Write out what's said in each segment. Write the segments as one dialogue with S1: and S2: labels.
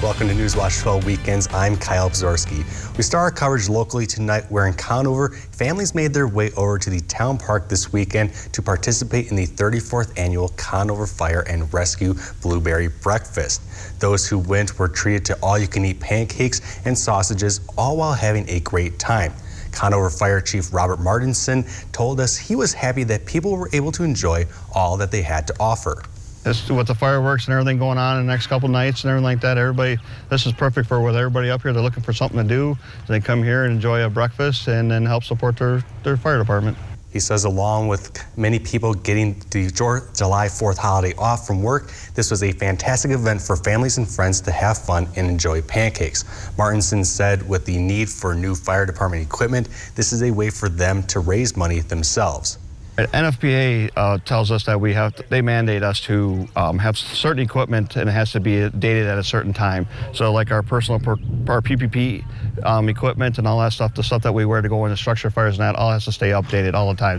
S1: Welcome to Newswatch 12 Weekends. I'm Kyle Bzorski. We start our coverage locally tonight where in Conover, families made their way over to the town park this weekend to participate in the 34th annual Conover Fire and Rescue Blueberry Breakfast. Those who went were treated to all-you-can-eat pancakes and sausages, all while having a great time. Conover Fire Chief Robert Martinson told us he was happy that people were able to enjoy all that they had to offer.
S2: This, with the fireworks and everything going on in the next couple nights and everything like that, this is perfect for with everybody up here. They're looking for something to do. They come here and enjoy a breakfast and then help support their fire department.
S1: He says along with many people getting the July 4th holiday off from work, this was a fantastic event for families and friends to have fun and enjoy pancakes. Martinson said with the need for new fire department equipment, this is a way for them to raise money themselves.
S2: NFPA tells us that they mandate us to have certain equipment and it has to be dated at a certain time. So like our PPP equipment and all that stuff, the stuff that we wear to go into structure fires and that all has to stay updated all the time.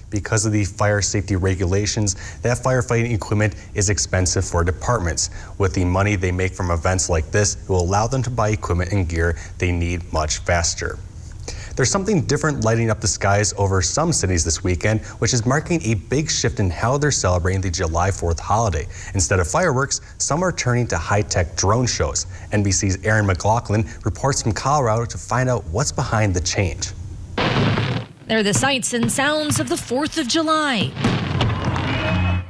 S1: Because of the fire safety regulations, that firefighting equipment is expensive for departments. With the money they make from events like this, it will allow them to buy equipment and gear they need much faster. There's something different lighting up the skies over some cities this weekend, which is marking a big shift in how they're celebrating the July 4th holiday. Instead of fireworks, some are turning to high-tech drone shows. NBC's Aaron McLaughlin reports from Colorado to find out what's behind the change.
S3: They're the sights and sounds of the 4th of July.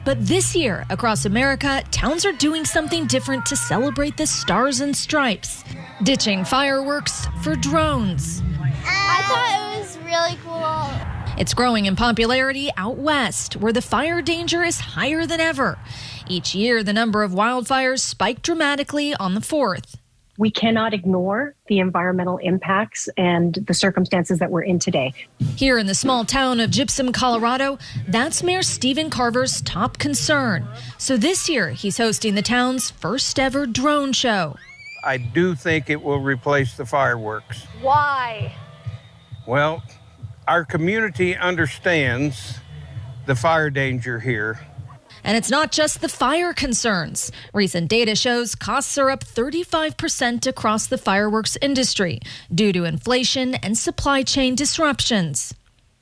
S3: But this year, across America, towns are doing something different to celebrate the stars and stripes, ditching fireworks for drones.
S4: I thought it was really cool.
S3: It's growing in popularity out west, where the fire danger is higher than ever. Each year, the number of wildfires spike dramatically on the 4th.
S5: We cannot ignore the environmental impacts and the circumstances that we're in today.
S3: Here in the small town of Gypsum, Colorado, that's Mayor Stephen Carver's top concern. So this year, he's hosting the town's first ever drone show.
S6: I do think it will replace the fireworks.
S4: Why?
S6: Well, our community understands the fire danger here.
S3: And it's not just the fire concerns. Recent data shows costs are up 35% across the fireworks industry due to inflation and supply chain disruptions.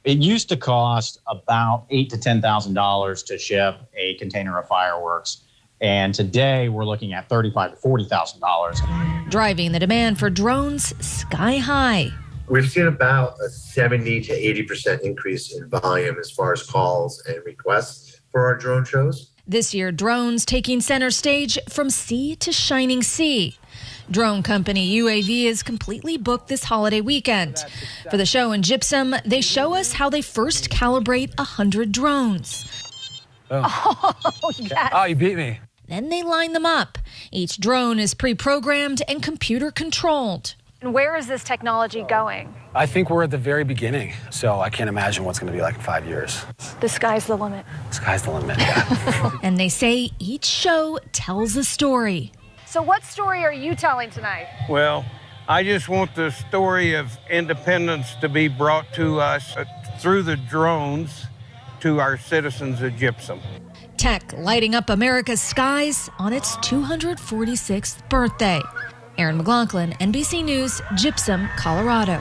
S7: It used to cost about $8,000 to $10,000 to ship a container of fireworks. And today we're looking at $35,000 to $40,000.
S3: Driving the demand for drones sky high.
S8: We've seen about a 70 to 80% increase in volume as far as calls and requests for our drone shows.
S3: This year, drones taking center stage from sea to shining sea. Drone company UAV is completely booked this holiday weekend. For the show in Gypsum, they show us how they first calibrate 100 drones.
S4: Oh, yes.
S9: Oh, you beat me.
S3: Then they line them up. Each drone is pre-programmed and computer controlled.
S4: And where is this technology going?
S9: I think we're at the very beginning, so I can't imagine what's going to be like in 5 years.
S4: The sky's the limit.
S9: Sky's the limit, yeah.
S3: And they say each show tells a story.
S4: So what story are you telling tonight?
S6: Well, I just want the story of independence to be brought to us through the drones to our citizens of Gypsum.
S3: Tech lighting up America's skies on its 246th birthday. Aaron McLaughlin, NBC News, Gypsum, Colorado.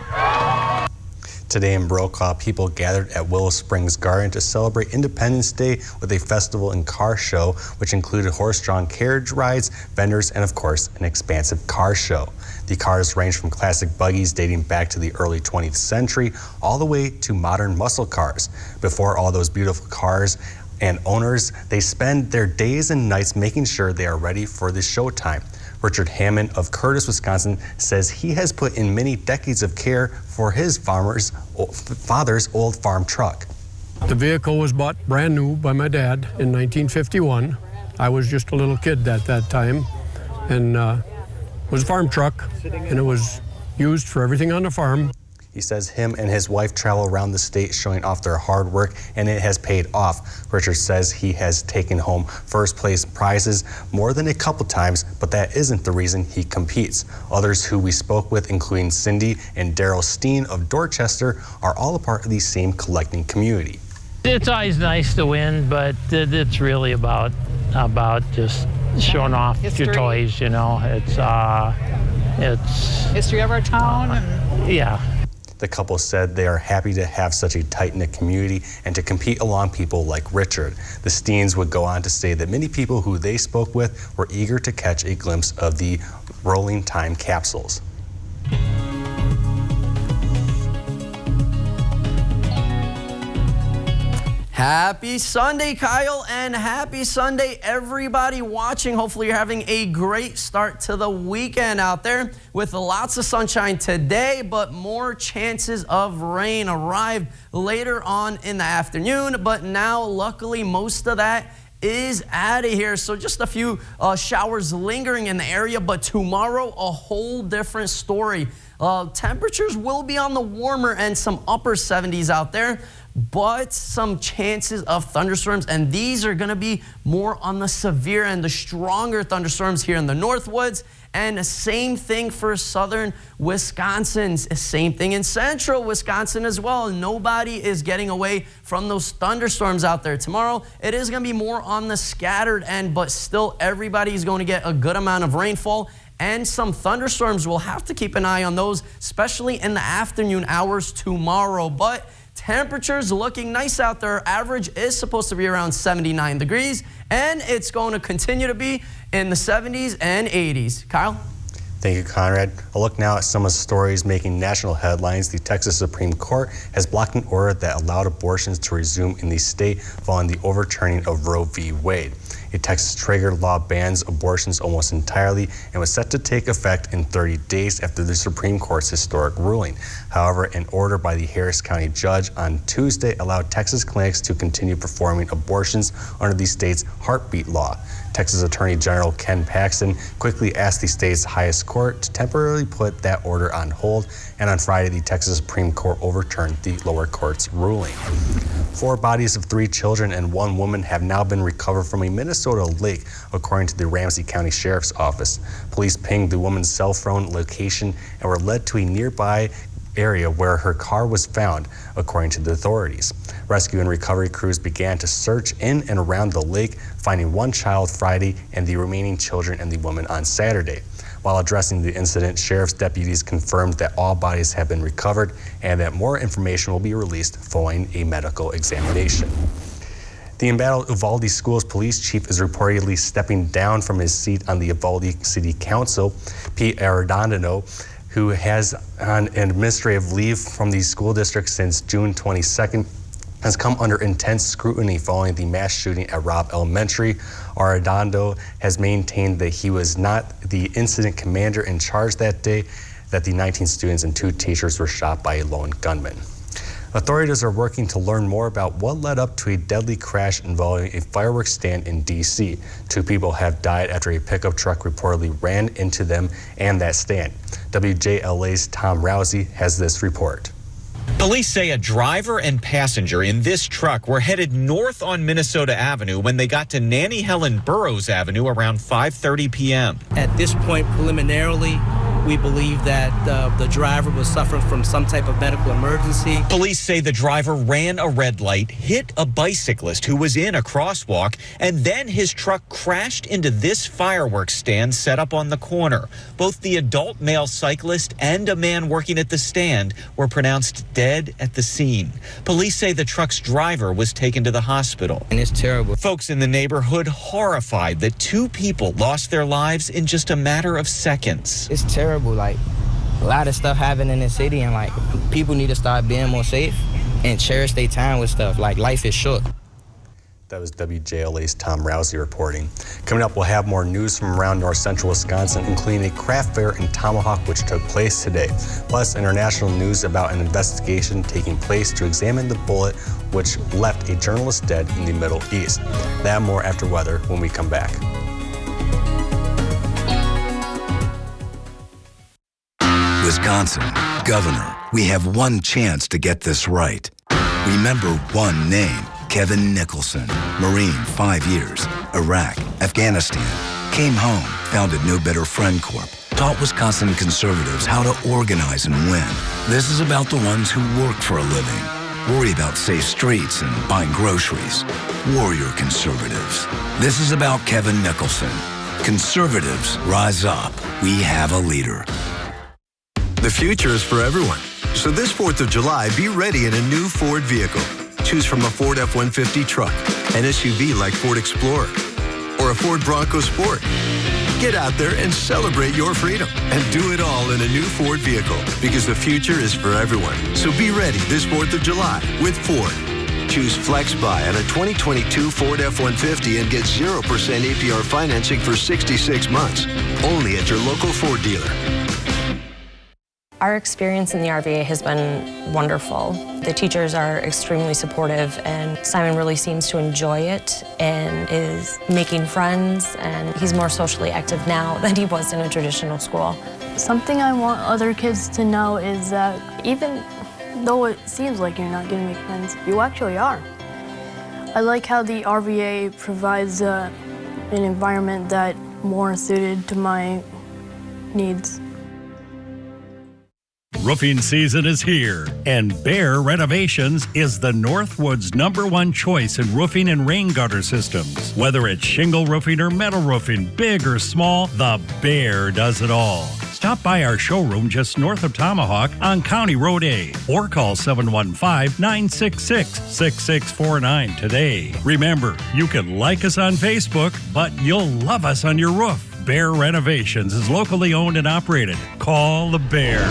S1: Today in Brokaw, people gathered at Willow Springs Garden to celebrate Independence Day with a festival and car show, which included horse-drawn carriage rides, vendors, and of course, an expansive car show. The cars range from classic buggies dating back to the early 20th century, all the way to modern muscle cars. Before all those beautiful cars and owners, they spend their days and nights making sure they are ready for the showtime. Richard Hammond of Curtis, Wisconsin, says he has put in many decades of care for his father's old farm truck.
S10: The vehicle was bought brand new by my dad in 1951. I was just a little kid at that time, and it was a farm truck, and it was used for everything on the farm.
S1: He says him and his wife travel around the state showing off their hard work, and it has paid off. Richard says he has taken home first place prizes more than a couple times, but that isn't the reason he competes. Others who we spoke with, including Cindy and Daryl Steen of Dorchester, are all a part of the same collecting community.
S11: It's always nice to win, but it's really about just showing off your toys, you know. It's
S12: history of our town.
S11: Yeah.
S1: The couple said they are happy to have such a tight-knit community and to compete along people like Richard. The Steens would go on to say that many people who they spoke with were eager to catch a glimpse of the rolling time capsules.
S13: Happy Sunday, Kyle, and happy Sunday, everybody watching. Hopefully you're having a great start to the weekend out there with lots of sunshine today, but more chances of rain arrived later on in the afternoon. But now, luckily, most of that is out of here. So just a few showers lingering in the area, but tomorrow, a whole different story. Temperatures will be on the warmer end, some upper 70s out there, but some chances of thunderstorms, and these are going to be more on the severe and the stronger thunderstorms here in the Northwoods. And the same thing for southern Wisconsin. Same thing in central Wisconsin as well. Nobody is getting away from those thunderstorms out there tomorrow. It is going to be more on the scattered end, but still everybody is going to get a good amount of rainfall. And some thunderstorms, we'll have to keep an eye on those, especially in the afternoon hours tomorrow. But temperatures looking nice out there. Average is supposed to be around 79 degrees, and it's going to continue to be in the 70s and 80s. Kyle?
S1: Thank you, Conrad. A look now at some of the stories making national headlines. The Texas Supreme Court has blocked an order that allowed abortions to resume in the state following the overturning of Roe v. Wade. A Texas trigger law bans abortions almost entirely and was set to take effect in 30 days after the Supreme Court's historic ruling. However, an order by the Harris County judge on Tuesday allowed Texas clinics to continue performing abortions under the state's heartbeat law. Texas Attorney General Ken Paxton quickly asked the state's highest court to temporarily put that order on hold, and on Friday, the Texas Supreme Court overturned the lower court's ruling. 4 bodies of 3 children and 1 woman have now been recovered from a Minnesota lake, according to the Ramsey County Sheriff's Office. Police pinged the woman's cell phone location and were led to a nearby area where her car was found, according to the authorities. Rescue and recovery crews began to search in and around the lake, finding 1 child Friday and the remaining children and the woman on Saturday. While addressing the incident, sheriff's deputies confirmed that all bodies have been recovered and that more information will be released following a medical examination. The embattled Uvalde Schools police chief is reportedly stepping down from his seat on the Uvalde City Council. Pete Arredondo, who has on administrative leave from the school district since June 22nd, has come under intense scrutiny following the mass shooting at Robb Elementary. Arredondo has maintained that he was not the incident commander in charge that day, that the 19 students and 2 teachers were shot by a lone gunman. Authorities are working to learn more about what led up to a deadly crash involving a fireworks stand in D.C. 2 people have died after a pickup truck reportedly ran into them and that stand. WJLA's Tom Rousey has this report.
S14: Police say a driver and passenger in this truck were headed north on Minnesota Avenue when they got to Nanny Helen Burroughs Avenue around 5:30 p.m.
S15: At this point, preliminarily, we believe that the driver was suffering from some type of medical emergency.
S14: Police say the driver ran a red light, hit a bicyclist who was in a crosswalk, and then his truck crashed into this fireworks stand set up on the corner. Both the adult male cyclist and a man working at the stand were pronounced dead at the scene. Police say the truck's driver was taken to the hospital.
S15: And it's terrible.
S14: Folks in the neighborhood horrified that 2 people lost their lives in just a matter of seconds.
S15: It's terrible. Like, a lot of stuff happening in the city, and like, people need to start being more safe and cherish their time with stuff. Like, life is short.
S1: That was WJLA's Tom Rousey reporting. Coming up, we'll have more news from around north central Wisconsin, including a craft fair in Tomahawk, which took place today. Plus, international news about an investigation taking place to examine the bullet which left a journalist dead in the Middle East. That and more after weather when we come back.
S16: Wisconsin, Governor, we have one chance to get this right. Remember one name, Kevin Nicholson, Marine, 5 years, Iraq, Afghanistan, came home, founded New Better Friend Corp, taught Wisconsin conservatives how to organize and win. This is about the ones who work for a living, worry about safe streets and buying groceries. Warrior conservatives. This is about Kevin Nicholson, Conservatives, rise up. We have a leader.
S12: The future is for everyone. So this 4th of July, be ready in a new Ford vehicle. Choose from a Ford F-150 truck, an SUV like Ford Explorer, or a Ford Bronco Sport. Get out there and celebrate your freedom and do it all in a new Ford vehicle because the future is for everyone. So be ready this 4th of July with Ford. Choose Flex Buy on a 2022 Ford F-150 and get 0% APR financing for 66 months. Only at your local Ford dealer.
S17: Our experience in the RVA has been wonderful. The teachers are extremely supportive, and Simon really seems to enjoy it and is making friends, and he's more socially active now than he was in a traditional school.
S18: Something I want other kids to know is that even though it seems like you're not going to make friends, you actually are. I like how the RVA provides an environment that more suited to my needs.
S19: Roofing season is here, and Bear Renovations is the Northwood's #1 choice in roofing and rain gutter systems. Whether it's shingle roofing or metal roofing, big or small, the Bear does it all. Stop by our showroom just north of Tomahawk on County Road A or call 715-966-6649 today. Remember, you can like us on Facebook, but you'll love us on your roof. Bear Renovations is locally owned and operated. Call the Bear.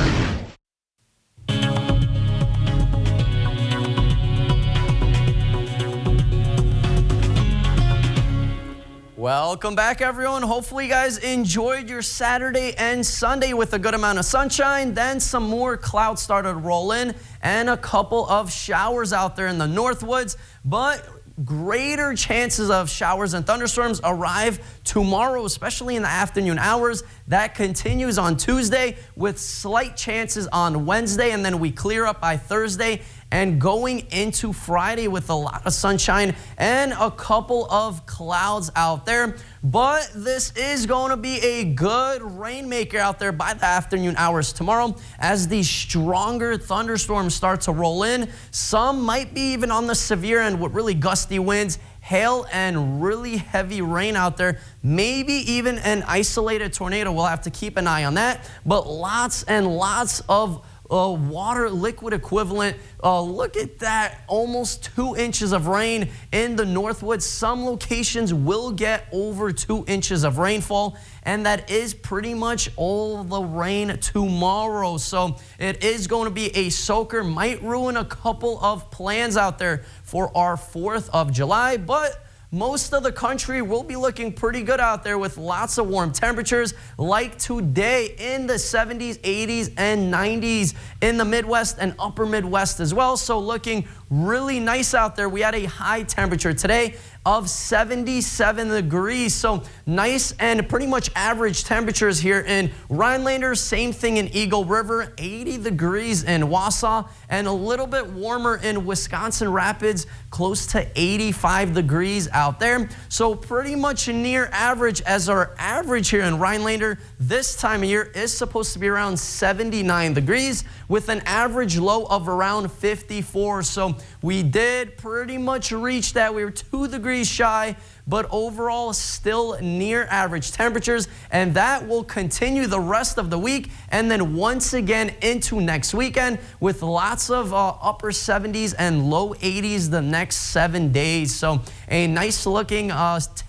S13: Welcome back, everyone. Hopefully you guys enjoyed your Saturday and Sunday with a good amount of sunshine. Then some more clouds started to roll in and a couple of showers out there in the Northwoods. But greater chances of showers and thunderstorms arrive tomorrow, especially in the afternoon hours. That continues on Tuesday with slight chances on Wednesday, and then we clear up by Thursday and going into Friday with a lot of sunshine and a couple of clouds out there. But this is going to be a good rainmaker out there by the afternoon hours tomorrow as these stronger thunderstorms start to roll in. Some might be even on the severe end with really gusty winds, hail, and really heavy rain out there. Maybe even an isolated tornado. We'll have to keep an eye on that. But lots and lots of water liquid equivalent. Look at that, almost 2 inches of rain in the Northwoods. Some locations will get over 2 inches of rainfall, and that is pretty much all the rain tomorrow. So it is going to be a soaker. Might ruin a couple of plans out there for our 4th of July, but most of the country will be looking pretty good out there with lots of warm temperatures like today in the 70s, 80s, and 90s in the Midwest and upper Midwest as well. So looking really nice out there. We had a high temperature today of 77 degrees. So nice and pretty much average temperatures here in Rhinelander. Same thing in Eagle River, 80 degrees in Wausau, and a little bit warmer in Wisconsin Rapids, close to 85 degrees out there. So pretty much near average, as our average here in Rhinelander this time of year is supposed to be around 79 degrees with an average low of around 54. So we did pretty much reach that. We were 2 degrees shy, but overall still near average temperatures, and that will continue the rest of the week and then once again into next weekend with lots of upper 70s and low 80s the next 7 days. So a nice looking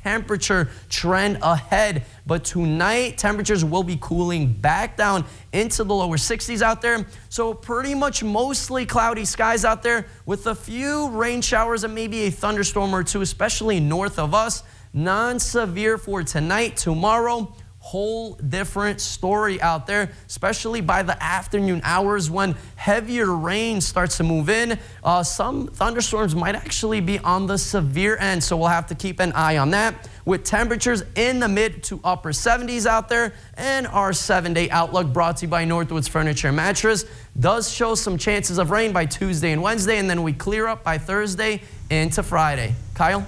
S13: temperature trend ahead. But tonight, temperatures will be cooling back down into the lower 60s out there. So pretty much mostly cloudy skies out there with a few rain showers and maybe a thunderstorm or two, especially north of us. Non-severe for tonight. Tomorrow, whole different story out there, especially by the afternoon hours when heavier rain starts to move in. Some thunderstorms might actually be on the severe end, so we'll have to keep an eye on that, with temperatures in the mid to upper 70s out there. And our 7-day outlook, brought to you by Northwoods Furniture and Mattress, does show some chances of rain by Tuesday and Wednesday, and then we clear up by Thursday into Friday. Kyle?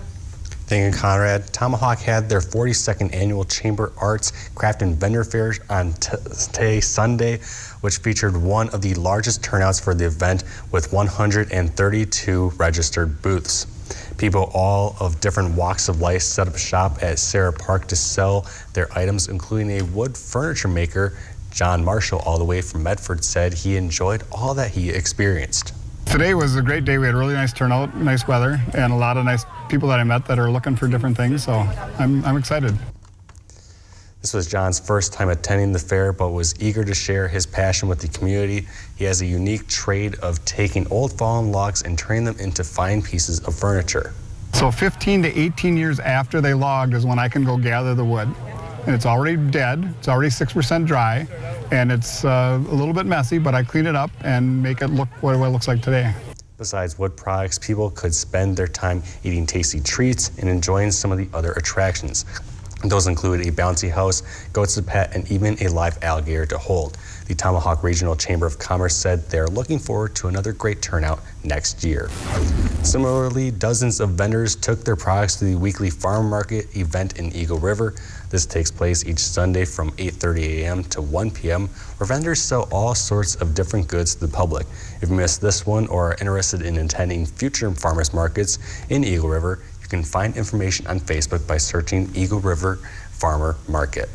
S1: Thank you, Conrad. Tomahawk had their 42nd annual Chamber Arts Craft and Vendor Fair on today, Sunday, which featured one of the largest turnouts for the event with 132 registered booths. People all of different walks of life set up shop at Sarah Park to sell their items, including a wood furniture maker. John Marshall, all the way from Medford, said he enjoyed all that he experienced.
S20: Today was a great day. We had a really nice turnout, nice weather, and a lot of nice people that I met that are looking for different things, so I'm excited.
S1: This was John's first time attending the fair, but was eager to share his passion with the community. He has a unique trade of taking old fallen logs and turning them into fine pieces of furniture.
S20: So 15 to 18 years after they logged is when I can go gather the wood. And it's already dead, it's already 6% dry, and it's a little bit messy, but I clean it up and make it look what it looks like today.
S1: Besides wood products, people could spend their time eating tasty treats and enjoying some of the other attractions. Those include a bouncy house, goats to pet, and even a live alligator to hold. The Tomahawk Regional Chamber of Commerce said they're looking forward to another great turnout next year. Similarly, dozens of vendors took their products to the weekly farm market event in Eagle River. This takes place each Sunday from 8:30 a.m. to 1 p.m., where vendors sell all sorts of different goods to the public. If you missed this one or are interested in attending future farmers markets in Eagle River, you can find information on Facebook by searching Eagle River Farmer Market.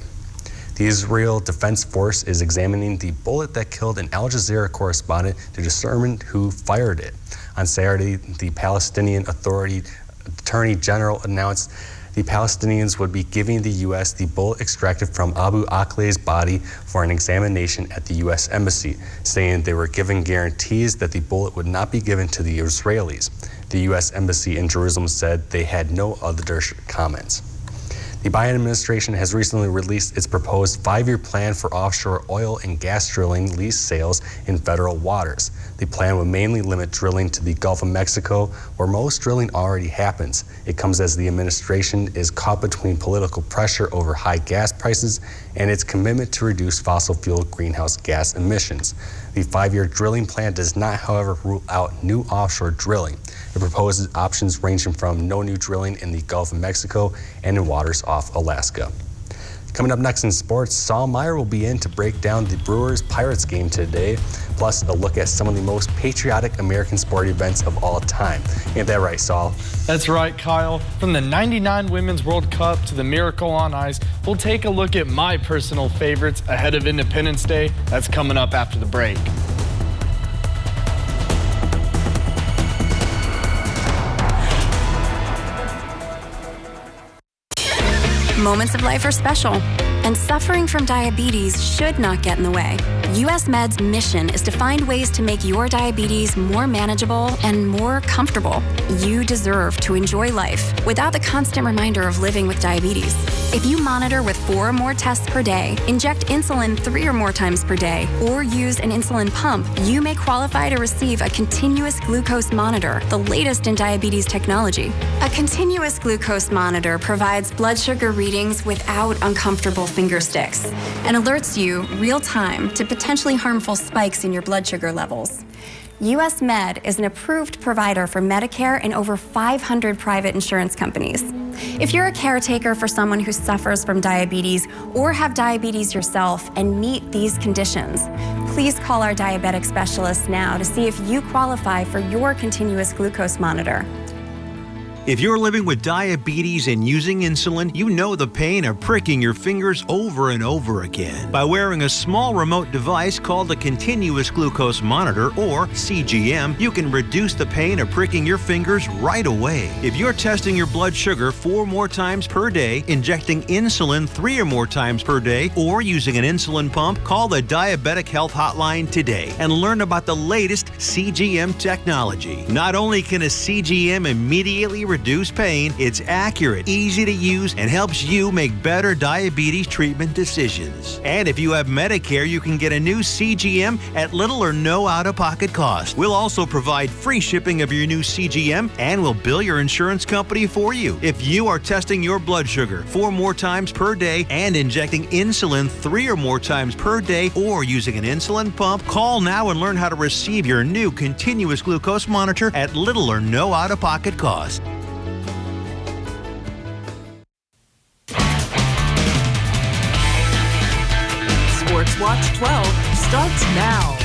S1: The Israel Defense Force is examining the bullet that killed an Al Jazeera correspondent to determine who fired it. On Saturday, the Palestinian Authority Attorney General announced the Palestinians would be giving the U.S. the bullet extracted from Abu Akleh's body for an examination at the U.S. Embassy, saying they were given guarantees that the bullet would not be given to the Israelis. The U.S. Embassy in Jerusalem said they had no other comments. The Biden administration has recently released its proposed 5-year plan for offshore oil and gas drilling lease sales in federal waters. The plan would mainly limit drilling to the Gulf of Mexico, where most drilling already happens. It comes as the administration is caught between political pressure over high gas prices and its commitment to reduce fossil fuel greenhouse gas emissions. The 5-year drilling plan does not, however, rule out new offshore drilling. It proposes options ranging from no new drilling in the Gulf of Mexico and in waters off Alaska. Coming up next in sports, Saul Meyer will be in to break down the Brewers-Pirates game today, plus a look at some of the most patriotic American sport events of all time. Ain't that right, Saul?
S21: That's right, Kyle. From the '99 Women's World Cup to the Miracle on Ice, we'll take a look at my personal favorites ahead of Independence Day. That's coming up after the break.
S22: Moments of life are special, and suffering from diabetes should not get in the way. US Med's mission is to find ways to make your diabetes more manageable and more comfortable. You deserve to enjoy life without the constant reminder of living with diabetes. If you monitor with 4 or more tests per day, inject insulin 3 or more times per day, or use an insulin pump, you may qualify to receive a continuous glucose monitor, the latest in diabetes technology. A continuous glucose monitor provides blood sugar readings without uncomfortable finger sticks and alerts you real time to potentially harmful spikes in your blood sugar levels. US Med is an approved provider for Medicare and over 500 private insurance companies. If you're a caretaker for someone who suffers from diabetes or have diabetes yourself and meet these conditions, please call our diabetic specialist now to see if you qualify for your continuous glucose monitor.
S23: If you're living with diabetes and using insulin, you know the pain of pricking your fingers over and over again. By wearing a small remote device called a continuous glucose monitor, or CGM, you can reduce the pain of pricking your fingers right away. If you're testing your blood sugar 4 more times per day, injecting insulin 3 or more times per day, or using an insulin pump, call the Diabetic Health Hotline today and learn about the latest CGM technology. Not only can a CGM immediately reduce pain, it's accurate, easy to use, and helps you make better diabetes treatment decisions. And if you have Medicare, you can get a new CGM at little or no out-of-pocket cost. We'll also provide free shipping of your new CGM, and we'll bill your insurance company for you. If you are testing your blood sugar 4 more times per day and injecting insulin 3 or more times per day, or using an insulin pump, call now and learn how to receive your new continuous glucose monitor at little or no out-of-pocket cost.
S24: Sports Watch 12 starts now.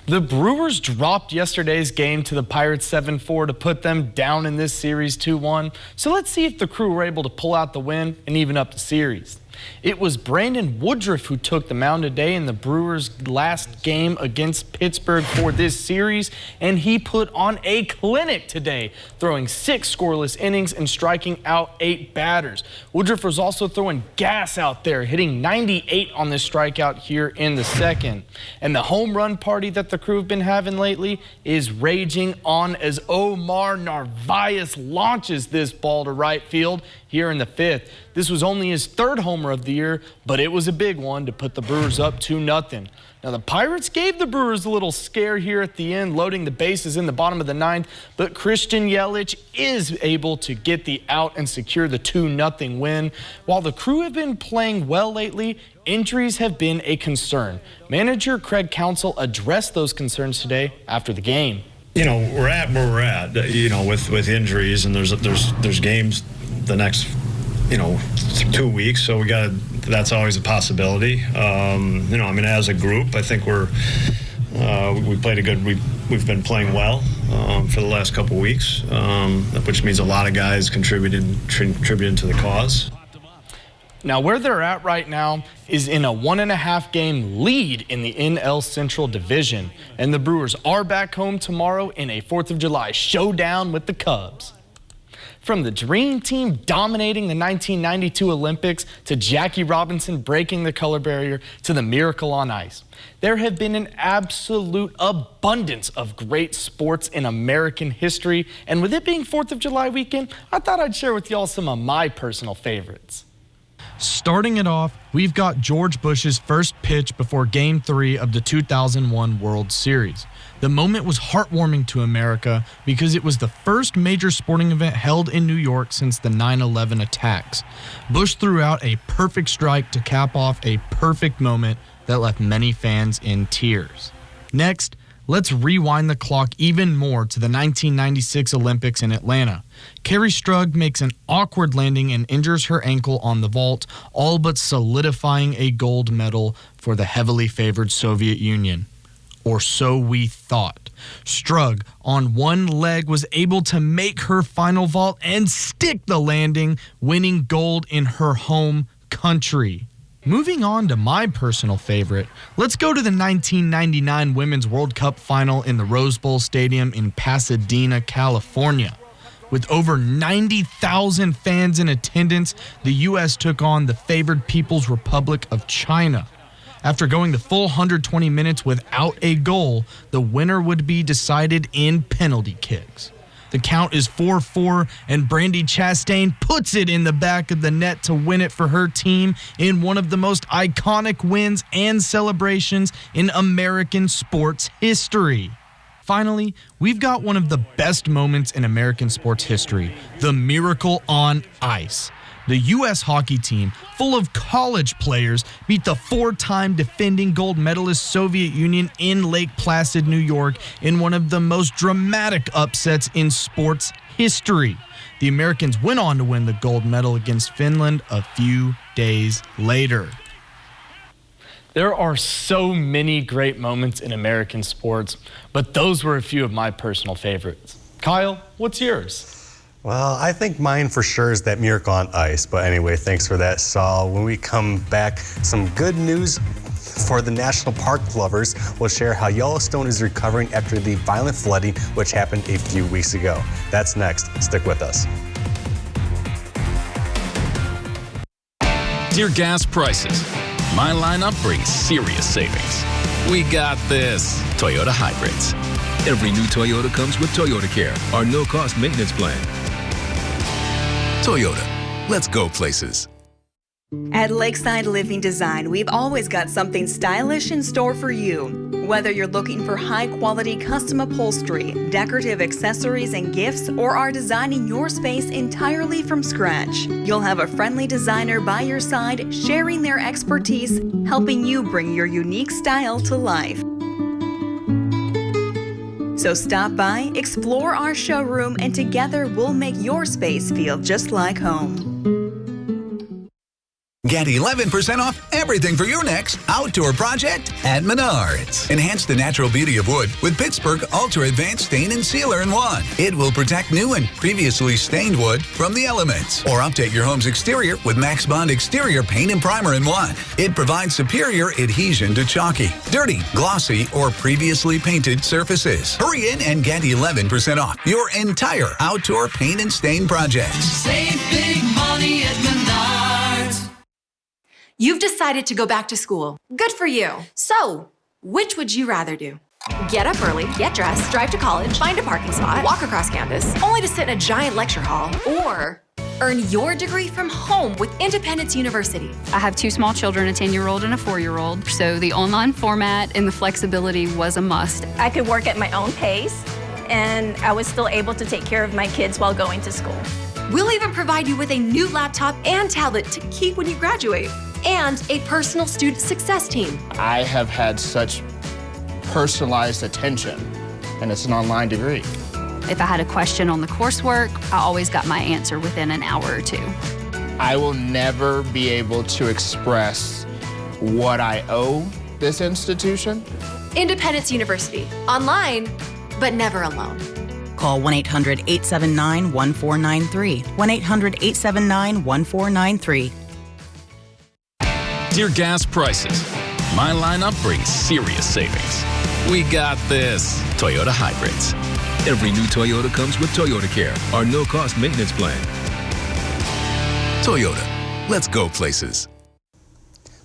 S21: The Brewers dropped yesterday's game to the Pirates 7-4 to put them down in this series 2-1. So let's see if the Crew were able to pull out the win and even up the series. It was Brandon Woodruff who took the mound today in the Brewers' last game against Pittsburgh for this series, and he put on a clinic today, throwing 6 scoreless innings and striking out 8 batters. Woodruff was also throwing gas out there, hitting 98 on this strikeout here in the second. And the home run party that the Crew have been having lately is raging on as Omar Narvaez launches this ball to right field here in the 5th. This was only his 3rd homer of the year, but it was a big one to put the Brewers up 2-0. Now, the Pirates gave the Brewers a little scare here at the end, loading the bases in the bottom of the 9th, but Christian Yelich is able to get the out and secure the 2-0 win. While the Crew have been playing well lately, injuries have been a concern. Manager Craig Counsell addressed those concerns today after the game.
S2: You know, we're at where we're at, you know, with injuries, and there's games the next, 2 weeks, so that's always a possibility. As a group, I think we played we've been playing well for the last couple weeks, which means a lot of guys contributing to the cause.
S21: Now, where they're at right now is in a 1.5 game lead in the NL Central Division, and the Brewers are back home tomorrow in a 4th of July showdown with the Cubs. From the Dream Team dominating the 1992 Olympics to Jackie Robinson breaking the color barrier to the Miracle on Ice, there have been an absolute abundance of great sports in American history, and with it being 4th of July weekend, I thought I'd share with y'all some of my personal favorites. Starting it off, we've got George Bush's first pitch before Game 3 of the 2001 World Series. The moment was heartwarming to America because it was the first major sporting event held in New York since the 9/11 attacks. Bush threw out a perfect strike to cap off a perfect moment that left many fans in tears. Next, let's rewind the clock even more to the 1996 Olympics in Atlanta. Carrie Strug makes an awkward landing and injures her ankle on the vault, all but solidifying a gold medal for the heavily favored Soviet Union. Or so we thought. Strug, on one leg, was able to make her final vault and stick the landing, winning gold in her home country. Moving on to my personal favorite, let's go to the 1999 Women's World Cup final in the Rose Bowl Stadium in Pasadena, California. With over 90,000 fans in attendance, the U.S. took on the favored People's Republic of China. After going the full 120 minutes without a goal, the winner would be decided in penalty kicks. The count is 4-4, and Brandi Chastain puts it in the back of the net to win it for her team in one of the most iconic wins and celebrations in American sports history. Finally, we've got one of the best moments in American sports history, the Miracle on Ice. The U.S. hockey team, full of college players, beat the 4-time defending gold medalist Soviet Union in Lake Placid, New York, in one of the most dramatic upsets in sports history. The Americans went on to win the gold medal against Finland a few days later. There are so many great moments in American sports, but those were a few of my personal favorites. Kyle, what's yours?
S1: Well, I think mine for sure is that Miracle on Ice. But anyway, thanks for that, Saul. When we come back, some good news for the national park lovers. We'll share how Yellowstone is recovering after the violent flooding which happened a few weeks ago. That's next. Stick with us.
S5: Dear gas prices, my lineup brings serious savings. We got this. Toyota Hybrids.
S7: Every new Toyota comes with Toyota Care, our no-cost maintenance plan. Toyota, let's go places.
S24: At Lakeside Living Design, we've always got something stylish in store for you. Whether you're looking for high-quality custom upholstery, decorative accessories and gifts, or are designing your space entirely from scratch, you'll have a friendly designer by your side sharing their expertise, helping you bring your unique style to life. So stop by, explore our showroom, and together we'll make your space feel just like home.
S4: Get 11% off everything for your next outdoor project at Menards. Enhance the natural beauty of wood with Pittsburgh Ultra Advanced Stain and Sealer in 1. It will protect new and previously stained wood from the elements. Or update your home's exterior with Max Bond Exterior Paint and Primer in 1. It provides superior adhesion to chalky, dirty, glossy, or previously painted surfaces. Hurry in and get 11% off your entire outdoor paint and stain project.
S6: Save big money at Menards.
S8: You've decided to go back to school. Good for you. So, which would you rather do? Get up early, get dressed, drive to college, find a parking spot, walk across campus, only to sit in a giant lecture hall, or earn your degree from home with Independence University.
S9: I have 2 small children, a 10-year-old and a 4-year-old, so the online format and the flexibility was a must.
S25: I could work at my own pace, and I was still able to take care of my kids while going to school.
S8: We'll even provide you with a new laptop and tablet to keep when you graduate, and a personal student success team.
S26: I have had such personalized attention, and it's an online degree.
S9: If I had a question on the coursework, I always got my answer within an hour or 2.
S26: I will never be able to express what I owe this institution.
S8: Independence University, online, but never alone.
S27: Call 1-800-879-1493. 1-800-879-1493.
S5: Dear gas prices, my lineup brings serious savings. We got this. Toyota Hybrids.
S7: Every new Toyota comes with Toyota Care, our no-cost maintenance plan.
S16: Toyota, let's go places.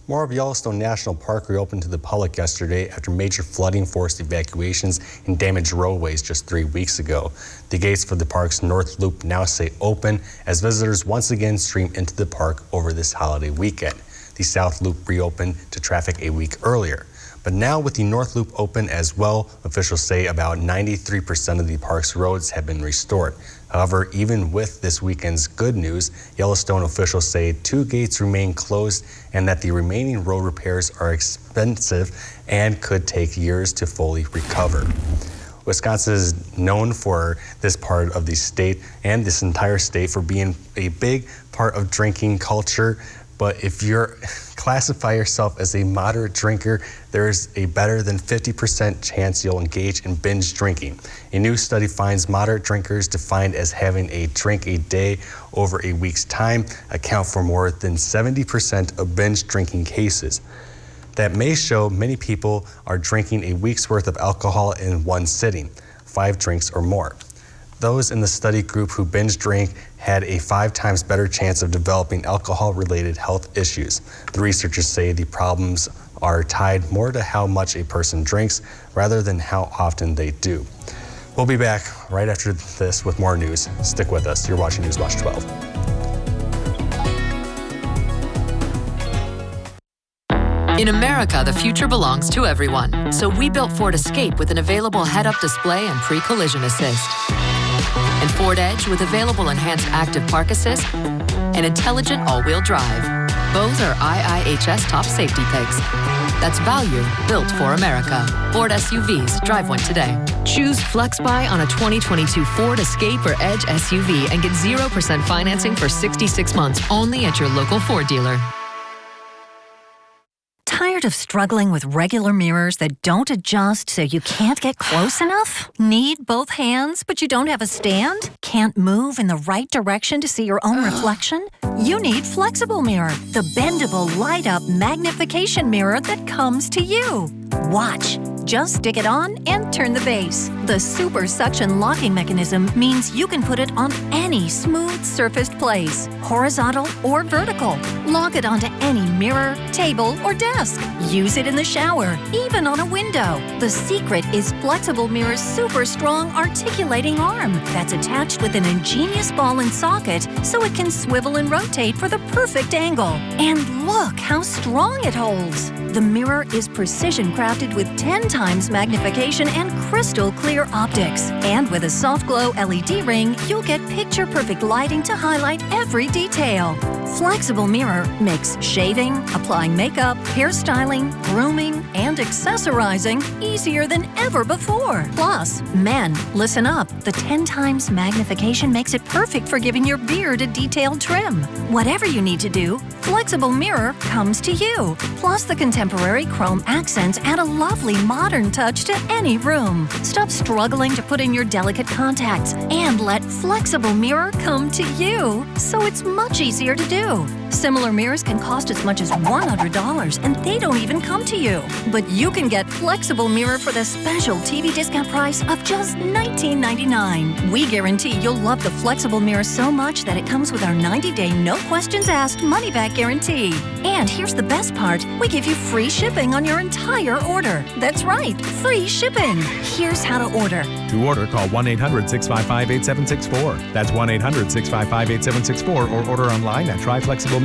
S1: More of Yellowstone National Park reopened to the public yesterday after major flooding forced evacuations and damaged roadways just 3 weeks ago. The gates for the park's North Loop now stay open as visitors once again stream into the park over this holiday weekend. The South Loop reopened to traffic a week earlier. But now with the North Loop open as well, officials say about 93% of the park's roads have been restored. However, even with this weekend's good news, Yellowstone officials say 2 gates remain closed and that the remaining road repairs are expensive and could take years to fully recover. Wisconsin is known for this part of the state and this entire state for being a big part of drinking culture. But if you classify yourself as a moderate drinker, there's a better than 50% chance you'll engage in binge drinking. A new study finds moderate drinkers, defined as having a drink a day over a week's time, account for more than 70% of binge drinking cases. That may show many people are drinking a week's worth of alcohol in one sitting, 5 drinks or more. Those in the study group who binge drink had a 5 times better chance of developing alcohol-related health issues. The researchers say the problems are tied more to how much a person drinks rather than how often they do. We'll be back right after this with more news. Stick with us. You're watching Newswatch 12.
S28: In America, the future belongs to everyone. So we built Ford Escape with an available head-up display and pre-collision assist. And Ford Edge with available enhanced active park assist and intelligent all-wheel drive. Both are IIHS top safety picks. That's value built for America. Ford SUVs. Drive one today. Choose FlexBuy on a 2022 Ford Escape or Edge SUV and get 0% financing for 66 months only at your local Ford dealer.
S29: Tired of struggling with regular mirrors that don't adjust so you can't get close enough? Need both hands but you don't have a stand? Can't move in the right direction to see your own reflection? You need Flexible Mirror, the bendable light-up magnification mirror that comes to you. Watch. Just stick it on and turn the base. The super suction locking mechanism means you can put it on any smooth surfaced place, horizontal or vertical. Lock it onto any mirror, table, or desk. Use it in the shower, even on a window. The secret is Flexible Mirror's super strong articulating arm that's attached with an ingenious ball and socket so it can swivel and rotate for the perfect angle. And look how strong it holds. The mirror is precision crafted with 10 times magnification and crystal clear optics. And with a soft glow LED ring, you'll get picture perfect lighting to highlight every detail. Flexible Mirror makes shaving, applying makeup, hairstyling, grooming, and accessorizing easier than ever before. Plus, men, listen up. The 10 times magnification makes it perfect for giving your beard a detailed trim. Whatever you need to do, Flexible Mirror comes to you. Plus, the contemporary chrome accents add a lovely modern touch to any room. Stop struggling to put in your delicate contacts and let Flexible Mirror come to you, so it's much easier to do. Similar mirrors can cost as much as $100, and they don't even come to you. But you can get Flexible Mirror for the special TV discount price of just $19.99. We guarantee you'll love the Flexible Mirror so much that it comes with our 90-day, no questions asked money-back guarantee. And here's the best part. We give you free shipping on your entire order. That's right, free shipping. Here's how to order.
S3: To order, call 1-800-655-8764. That's 1-800-655-8764 or order online at tryflexiblemirror.com.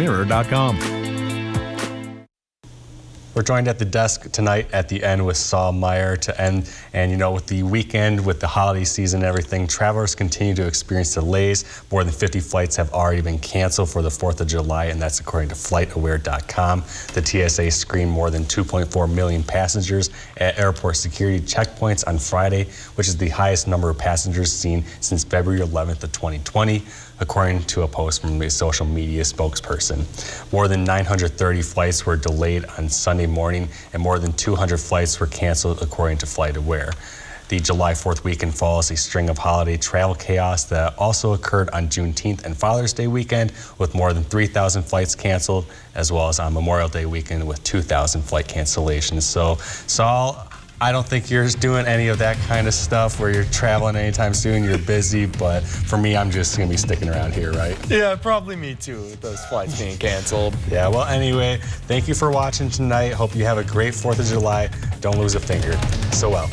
S1: We're joined at the desk tonight at the end with Saul Meyer to end. And, you know, with the weekend, with the holiday season and everything, travelers continue to experience delays. More than 50 flights have already been canceled for the 4th of July, and that's according to FlightAware.com. The TSA screened more than 2.4 million passengers at airport security checkpoints on Friday, which is the highest number of passengers seen since February 11th of 2020. According to a post from a social media spokesperson. More than 930 flights were delayed on Sunday morning, and more than 200 flights were canceled, according to FlightAware. The July 4th weekend follows a string of holiday travel chaos that also occurred on Juneteenth and Father's Day weekend, with more than 3,000 flights canceled, as well as on Memorial Day weekend with 2,000 flight cancellations. So, Saul, I don't think you're doing any of that kind of stuff where you're traveling anytime soon. You're busy, but for me, I'm just going to be sticking around here, right?
S21: Yeah, probably me too, with those flights being canceled.
S1: Yeah, well, anyway, thank you for watching tonight. Hope you have a great 4th of July. Don't lose a finger. So well.